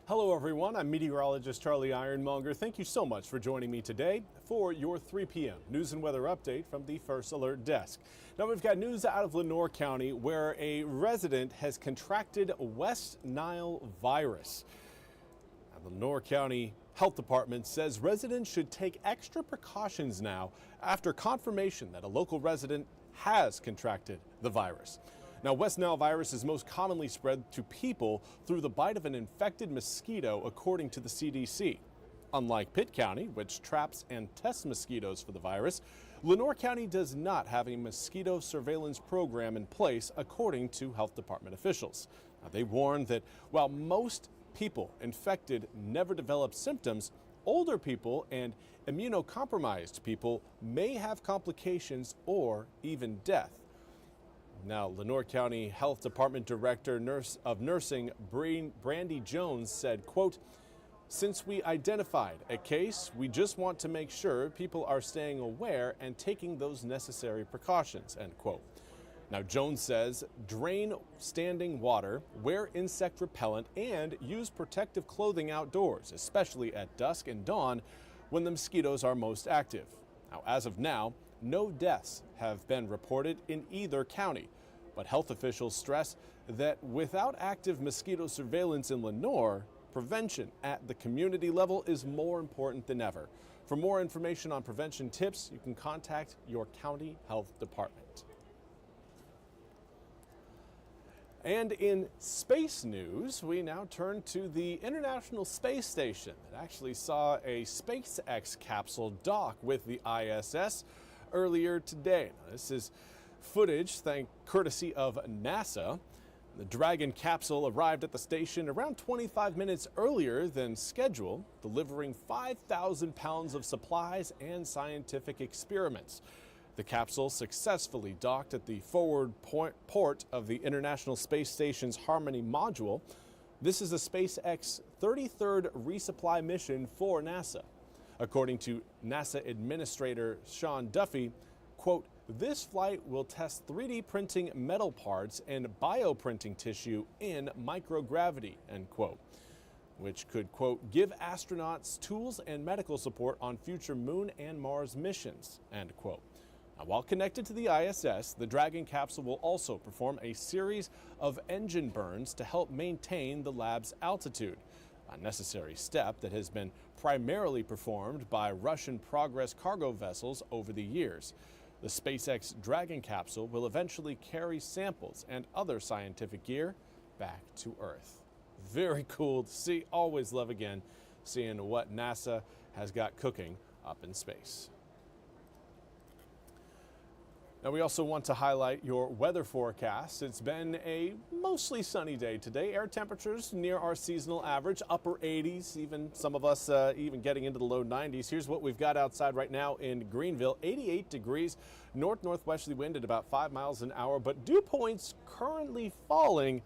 Hello everyone, I'm Meteorologist Charlie Ironmonger. Thank you so much for joining me today for your 3 p.m. news and weather update from the First Alert Desk. Now we've got news out of Lenoir County where a resident has contracted West Nile virus. Now, the Lenoir County Health Department says residents should take extra precautions now after confirmation that a local resident has contracted the virus. Now, West Nile virus is most commonly spread to people through the bite of an infected mosquito, according to the CDC. Unlike Pitt County, which traps and tests mosquitoes for the virus, Lenoir County does not have a mosquito surveillance program in place, according to health department officials. Now, they warn that while most people infected never develop symptoms, older people and immunocompromised people may have complications or even death. Now, Lenoir County Health Department Director of Nursing Brandy Jones said, quote, "Since we identified a case, we just want to make sure people are staying aware and taking those necessary precautions," end quote. Now, Jones says drain standing water, wear insect repellent, and use protective clothing outdoors, especially at dusk and dawn when the mosquitoes are most active. Now, as of now, no deaths have been reported in either county, but health officials stress that without active mosquito surveillance in Lenoir, prevention at the community level is more important than ever. For more information on prevention tips, you can contact your county health department. And in space news, we now turn to the International Space Station that actually saw a SpaceX capsule dock with the ISS earlier today. Now, this is footage courtesy of NASA. The Dragon capsule arrived at the station around 25 minutes earlier than scheduled, delivering 5,000 pounds of supplies and scientific experiments. The capsule successfully docked at the forward port of the International Space Station's Harmony module. This is a SpaceX 33rd resupply mission for NASA. According to NASA Administrator Sean Duffy, quote, "This flight will test 3D printing metal parts and bioprinting tissue in microgravity," end quote, which could, quote, "give astronauts tools and medical support on future Moon and Mars missions," end quote. Now, while connected to the ISS, the Dragon capsule will also perform a series of engine burns to help maintain the lab's altitude, a necessary step that has been primarily performed by Russian Progress cargo vessels over the years. The SpaceX Dragon capsule will eventually carry samples and other scientific gear back to Earth. Very cool to see. Always love again seeing what NASA has got cooking up in space. Now, we also want to highlight your weather forecast. It's been a mostly sunny day today. Air temperatures near our seasonal average, upper 80s, even some of us even getting into the low 90s. Here's what we've got outside right now in Greenville. 88 degrees, northwesterly wind at about 5 miles an hour, but dew points currently falling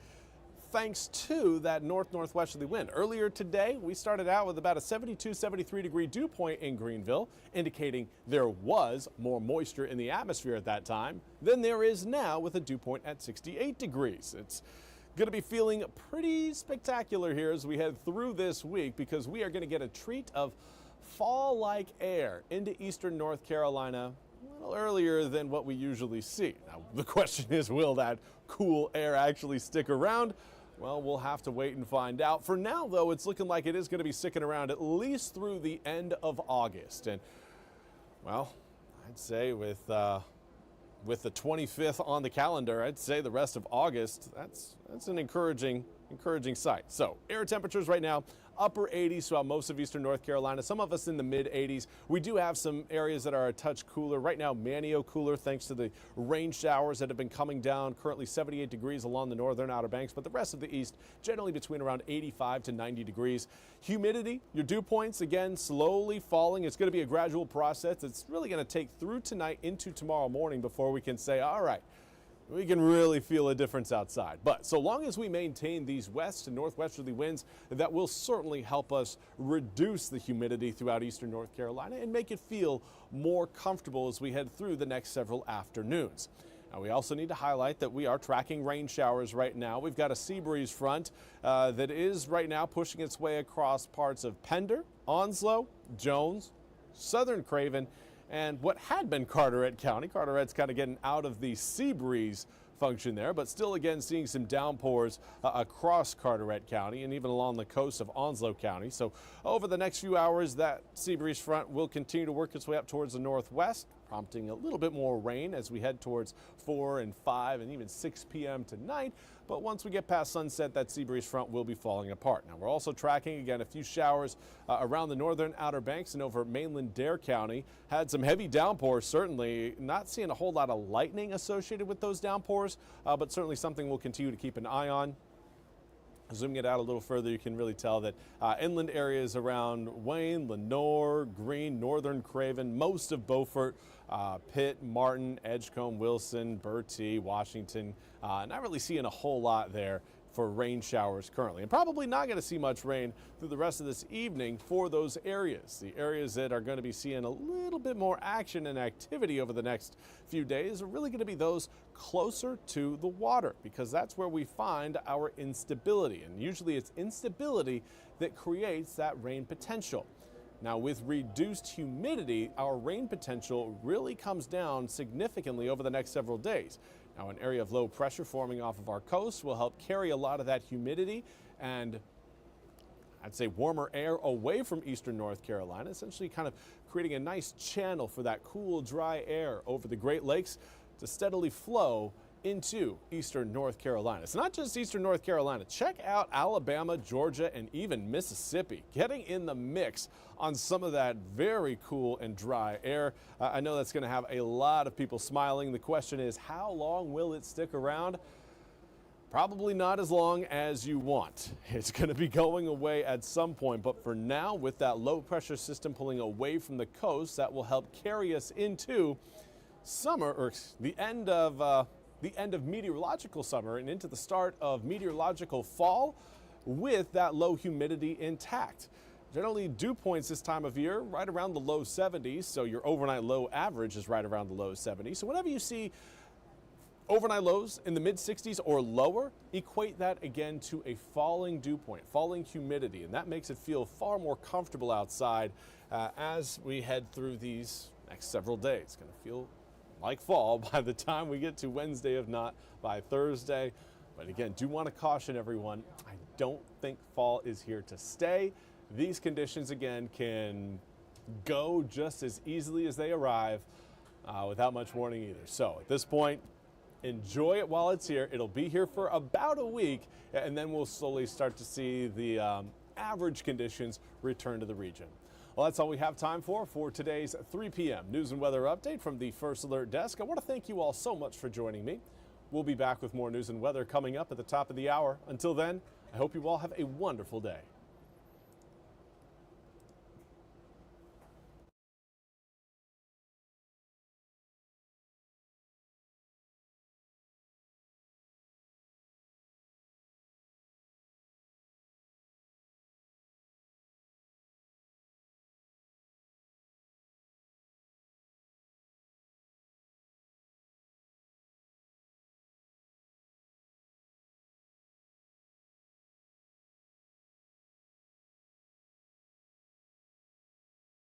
thanks to that northwesterly wind. Earlier today, we started out with about a 72, 73 degree dew point in Greenville, indicating there was more moisture in the atmosphere at that time than there is now with a dew point at 68 degrees. It's going to be feeling pretty spectacular here as we head through this week because we are going to get a treat of fall-like air into eastern North Carolina a little earlier than what we usually see. Now, the question is, will that cool air actually stick around? Well, we'll have to wait and find out. For now, though, it's looking like it is going to be sticking around at least through the end of August. And, well, I'd say with the 25th on the calendar, I'd say the rest of August, that's an encouraging sight. So, air temperatures right now, upper 80s throughout most of eastern North Carolina, some of us in the mid 80s. We do have some areas that are a touch cooler. Right now, Manio cooler thanks to the rain showers that have been coming down. Currently 78 degrees along the northern Outer Banks, but the rest of the east generally between around 85 to 90 degrees. Humidity, your dew points, again, slowly falling. It's going to be a gradual process. It's really going to take through tonight into tomorrow morning before we can say, all right, we can really feel a difference outside. But so long as we maintain these west and northwesterly winds, that will certainly help us reduce the humidity throughout eastern North Carolina and make it feel more comfortable as we head through the next several afternoons. Now, we also need to highlight that we are tracking rain showers right now. We've got a sea breeze front that is right now pushing its way across parts of Pender, Onslow, Jones, southern Craven, and what had been Carteret County. Carteret's kind of getting out of the sea breeze function there, but still again seeing some downpours across Carteret County and even along the coast of Onslow County. So over the next few hours, that sea breeze front will continue to work its way up towards the northwest, prompting a little bit more rain as we head towards 4 and 5 and even 6 p.m. tonight. But once we get past sunset, that sea breeze front will be falling apart. Now, we're also tracking, again, a few showers around the northern Outer Banks and over mainland Dare County. Had some heavy downpours, certainly. Not seeing a whole lot of lightning associated with those downpours, but certainly something we'll continue to keep an eye on. Zooming it out a little further, you can really tell that inland areas around Wayne, Lenoir, Greene, northern Craven, most of Beaufort, Pitt, Martin, Edgecombe, Wilson, Bertie, Washington, not really seeing a whole lot there for rain showers currently, and probably not going to see much rain through the rest of this evening for those areas. The areas that are going to be seeing a little bit more action and activity over the next few days are really going to be those closer to the water, because that's where we find our instability, and usually it's instability that creates that rain potential. Now, with reduced humidity, our rain potential really comes down significantly over the next several days. Now, an area of low pressure forming off of our coast will help carry a lot of that humidity and, I'd say, warmer air away from eastern North Carolina, essentially kind of creating a nice channel for that cool, dry air over the Great Lakes to steadily flow into eastern North Carolina. It's not just eastern North Carolina. Check out Alabama, Georgia, and even Mississippi getting in the mix on some of that very cool and dry air. I know that's going to have a lot of people smiling. The question is, how long will it stick around? Probably not as long as you want. It's going to be going away at some point, but for now, with that low pressure system pulling away from the coast, that will help carry us into summer, or the end of meteorological summer and into the start of meteorological fall with that low humidity intact. Generally, dew points this time of year right around the low 70s, so your overnight low average is right around the low 70s. So whenever you see overnight lows in the mid 60s or lower, equate that again to a falling dew point, falling humidity, and that makes it feel far more comfortable outside as we head through these next several days. It's going to feel like fall by the time we get to Wednesday, if not by Thursday. But again, do want to caution everyone, I don't think fall is here to stay. These conditions, again, can go just as easily as they arrive without much warning either. So at this point, enjoy it while it's here. It'll be here for about a week, and then we'll slowly start to see the average conditions return to the region. Well, that's all we have time for today's 3 p.m. news and weather update from the First Alert Desk. I want to thank you all so much for joining me. We'll be back with more news and weather coming up at the top of the hour. Until then, I hope you all have a wonderful day.